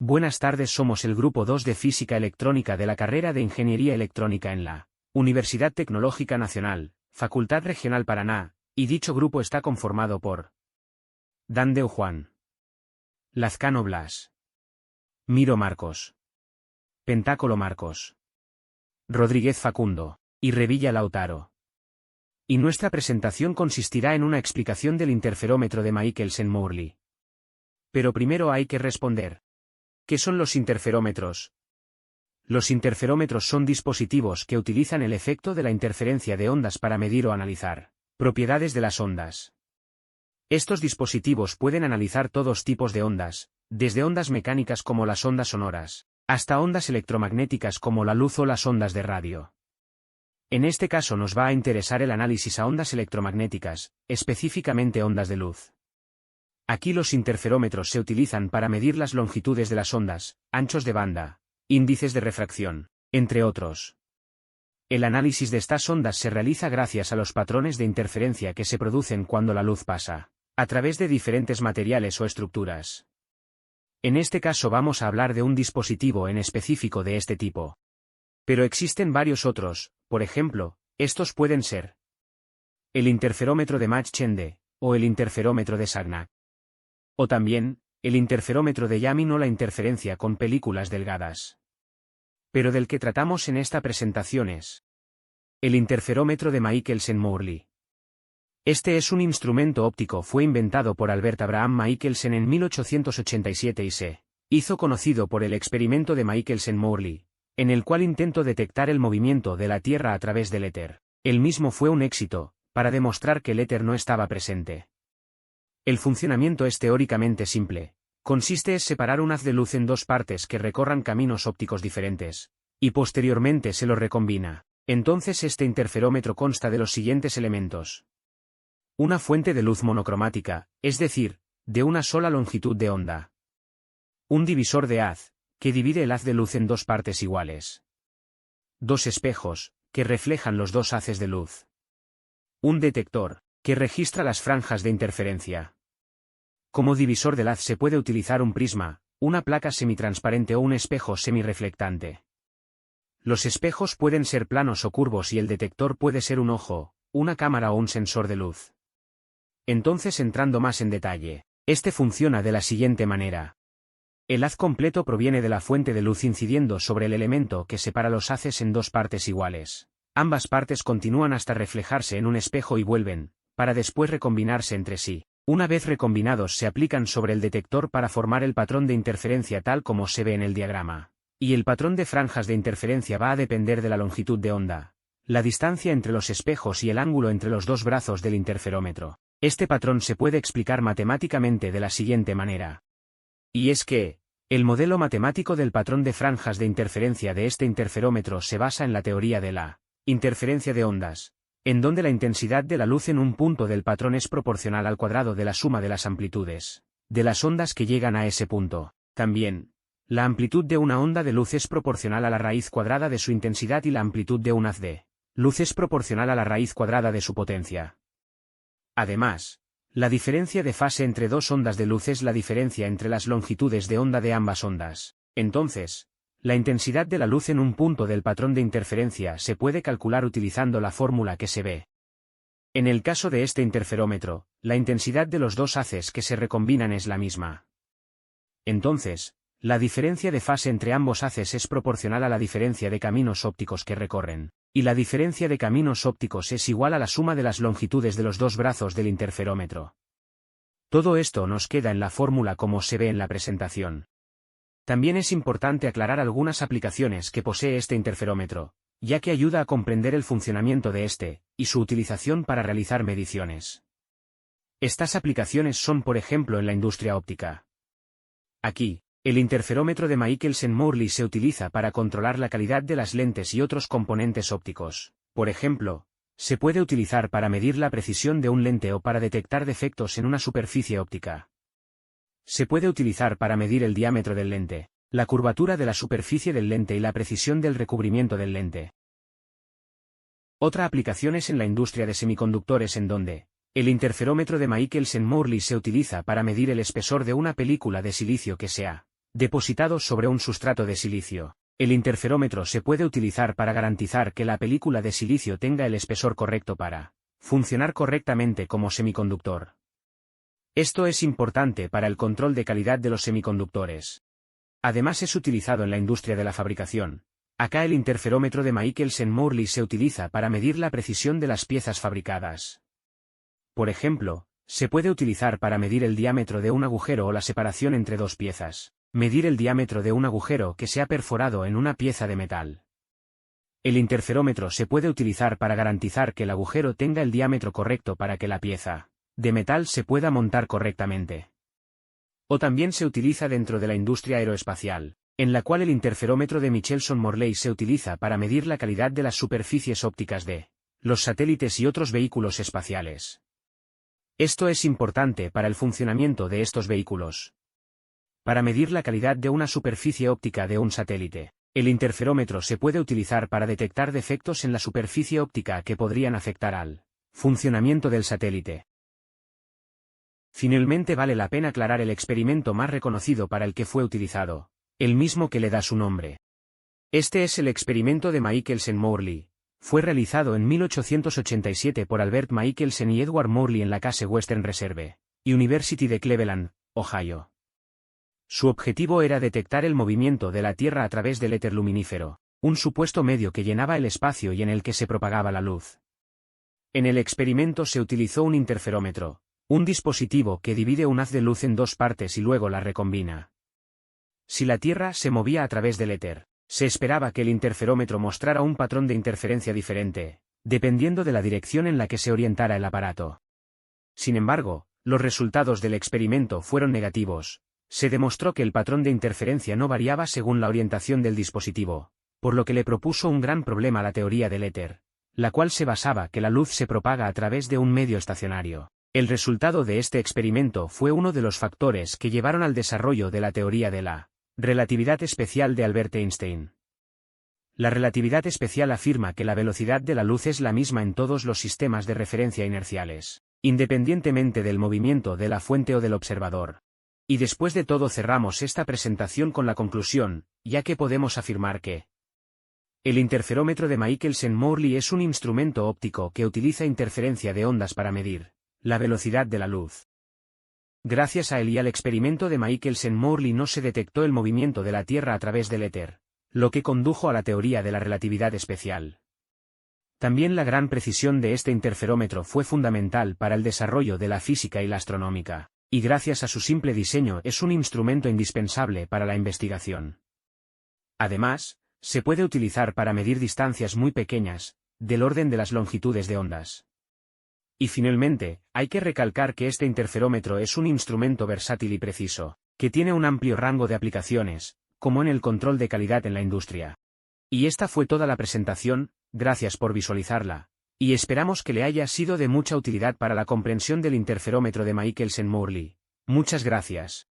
Buenas tardes, somos el grupo 2 de Física Electrónica de la carrera de Ingeniería Electrónica en la Universidad Tecnológica Nacional, Facultad Regional Paraná, y dicho grupo está conformado por Dandeu Juan, Lazcano Blas, Miro Marcos, Pentácolo Marcos, Rodríguez Facundo, y Revilla Lautaro. Y nuestra presentación consistirá en una explicación del interferómetro de Michelson-Morley. Pero primero hay que responder. ¿Qué son los interferómetros? Los interferómetros son dispositivos que utilizan el efecto de la interferencia de ondas para medir o analizar propiedades de las ondas. Estos dispositivos pueden analizar todos tipos de ondas, desde ondas mecánicas como las ondas sonoras, hasta ondas electromagnéticas como la luz o las ondas de radio. En este caso nos va a interesar el análisis a ondas electromagnéticas, específicamente ondas de luz. Aquí los interferómetros se utilizan para medir las longitudes de las ondas, anchos de banda, índices de refracción, entre otros. El análisis de estas ondas se realiza gracias a los patrones de interferencia que se producen cuando la luz pasa a través de diferentes materiales o estructuras. En este caso vamos a hablar de un dispositivo en específico de este tipo. Pero existen varios otros, por ejemplo, estos pueden ser el interferómetro de Mach-Chende, o el interferómetro de Sagnac. O también, el interferómetro de Yamin o la interferencia con películas delgadas. Pero del que tratamos en esta presentación es el interferómetro de Michelson-Morley. Este es un instrumento óptico, fue inventado por Albert Abraham Michelson en 1887 y se hizo conocido por el experimento de Michelson-Morley, en el cual intentó detectar el movimiento de la Tierra a través del éter. El mismo fue un éxito, para demostrar que el éter no estaba presente. El funcionamiento es teóricamente simple. Consiste en separar un haz de luz en dos partes que recorran caminos ópticos diferentes, y posteriormente se lo recombina. Entonces este interferómetro consta de los siguientes elementos. Una fuente de luz monocromática, es decir, de una sola longitud de onda. Un divisor de haz, que divide el haz de luz en dos partes iguales. Dos espejos, que reflejan los dos haces de luz. Un detector, que registra las franjas de interferencia. Como divisor del haz se puede utilizar un prisma, una placa semitransparente o un espejo semirreflectante. Los espejos pueden ser planos o curvos y el detector puede ser un ojo, una cámara o un sensor de luz. Entonces, entrando más en detalle, este funciona de la siguiente manera. El haz completo proviene de la fuente de luz incidiendo sobre el elemento que separa los haces en dos partes iguales. Ambas partes continúan hasta reflejarse en un espejo y vuelven, para después recombinarse entre sí. Una vez recombinados se aplican sobre el detector para formar el patrón de interferencia tal como se ve en el diagrama. Y el patrón de franjas de interferencia va a depender de la longitud de onda, la distancia entre los espejos y el ángulo entre los dos brazos del interferómetro. Este patrón se puede explicar matemáticamente de la siguiente manera. Y es que, el modelo matemático del patrón de franjas de interferencia de este interferómetro se basa en la teoría de la interferencia de ondas, en donde la intensidad de la luz en un punto del patrón es proporcional al cuadrado de la suma de las amplitudes de las ondas que llegan a ese punto. También, la amplitud de una onda de luz es proporcional a la raíz cuadrada de su intensidad y la amplitud de un haz de luz es proporcional a la raíz cuadrada de su potencia. Además, la diferencia de fase entre dos ondas de luz es la diferencia entre las longitudes de onda de ambas ondas. Entonces, la intensidad de la luz en un punto del patrón de interferencia se puede calcular utilizando la fórmula que se ve. En el caso de este interferómetro, la intensidad de los dos haces que se recombinan es la misma. Entonces, la diferencia de fase entre ambos haces es proporcional a la diferencia de caminos ópticos que recorren, y la diferencia de caminos ópticos es igual a la suma de las longitudes de los dos brazos del interferómetro. Todo esto nos queda en la fórmula como se ve en la presentación. También es importante aclarar algunas aplicaciones que posee este interferómetro, ya que ayuda a comprender el funcionamiento de este, y su utilización para realizar mediciones. Estas aplicaciones son por ejemplo en la industria óptica. Aquí, el interferómetro de Michelson-Morley se utiliza para controlar la calidad de las lentes y otros componentes ópticos. Por ejemplo, se puede utilizar para medir la precisión de un lente o para detectar defectos en una superficie óptica. Se puede utilizar para medir el diámetro del lente, la curvatura de la superficie del lente y la precisión del recubrimiento del lente. Otra aplicación es en la industria de semiconductores en donde, El interferómetro de Michelson-Morley se utiliza para medir el espesor de una película de silicio que se ha depositados sobre un sustrato de silicio. El interferómetro se puede utilizar para garantizar que la película de silicio tenga el espesor correcto para funcionar correctamente como semiconductor. Esto es importante para el control de calidad de los semiconductores. Además es utilizado en la industria de la fabricación. Acá el interferómetro de Michelson-Morley se utiliza para medir la precisión de las piezas fabricadas. Por ejemplo, se puede utilizar para medir el diámetro de un agujero o la separación entre dos piezas. Medir el diámetro de un agujero que se ha perforado en una pieza de metal. El interferómetro se puede utilizar para garantizar que el agujero tenga el diámetro correcto para que la pieza de metal se pueda montar correctamente. O también se utiliza dentro de la industria aeroespacial, en la cual el interferómetro de Michelson-Morley se utiliza para medir la calidad de las superficies ópticas de los satélites y otros vehículos espaciales. Esto es importante para el funcionamiento de estos vehículos. Para medir la calidad de una superficie óptica de un satélite, el interferómetro se puede utilizar para detectar defectos en la superficie óptica que podrían afectar al funcionamiento del satélite. Finalmente vale la pena aclarar el experimento más reconocido para el que fue utilizado, el mismo que le da su nombre. Este es el experimento de Michelson-Morley. Fue realizado en 1887 por Albert Michelson y Edward Morley en la Case Western Reserve, University de Cleveland, Ohio. Su objetivo era detectar el movimiento de la Tierra a través del éter luminífero, un supuesto medio que llenaba el espacio y en el que se propagaba la luz. En el experimento se utilizó un interferómetro, un dispositivo que divide un haz de luz en dos partes y luego la recombina. Si la Tierra se movía a través del éter, se esperaba que el interferómetro mostrara un patrón de interferencia diferente, dependiendo de la dirección en la que se orientara el aparato. Sin embargo, los resultados del experimento fueron negativos. Se demostró que el patrón de interferencia no variaba según la orientación del dispositivo, por lo que le propuso un gran problema a la teoría del éter, la cual se basaba que la luz se propaga a través de un medio estacionario. El resultado de este experimento fue uno de los factores que llevaron al desarrollo de la teoría de la relatividad especial de Albert Einstein. La relatividad especial afirma que la velocidad de la luz es la misma en todos los sistemas de referencia inerciales, independientemente del movimiento de la fuente o del observador. Y después de todo cerramos esta presentación con la conclusión, ya que podemos afirmar que el interferómetro de Michelson-Morley es un instrumento óptico que utiliza interferencia de ondas para medir la velocidad de la luz. Gracias a él y al experimento de Michelson-Morley no se detectó el movimiento de la Tierra a través del éter, lo que condujo a la teoría de la relatividad especial. También la gran precisión de este interferómetro fue fundamental para el desarrollo de la física y la astronómica. Y gracias a su simple diseño es un instrumento indispensable para la investigación. Además, se puede utilizar para medir distancias muy pequeñas, del orden de las longitudes de ondas. Y finalmente, hay que recalcar que este interferómetro es un instrumento versátil y preciso, que tiene un amplio rango de aplicaciones, como en el control de calidad en la industria. Y esta fue toda la presentación, gracias por visualizarla. Y esperamos que le haya sido de mucha utilidad para la comprensión del interferómetro de Michelson-Morley. Muchas gracias.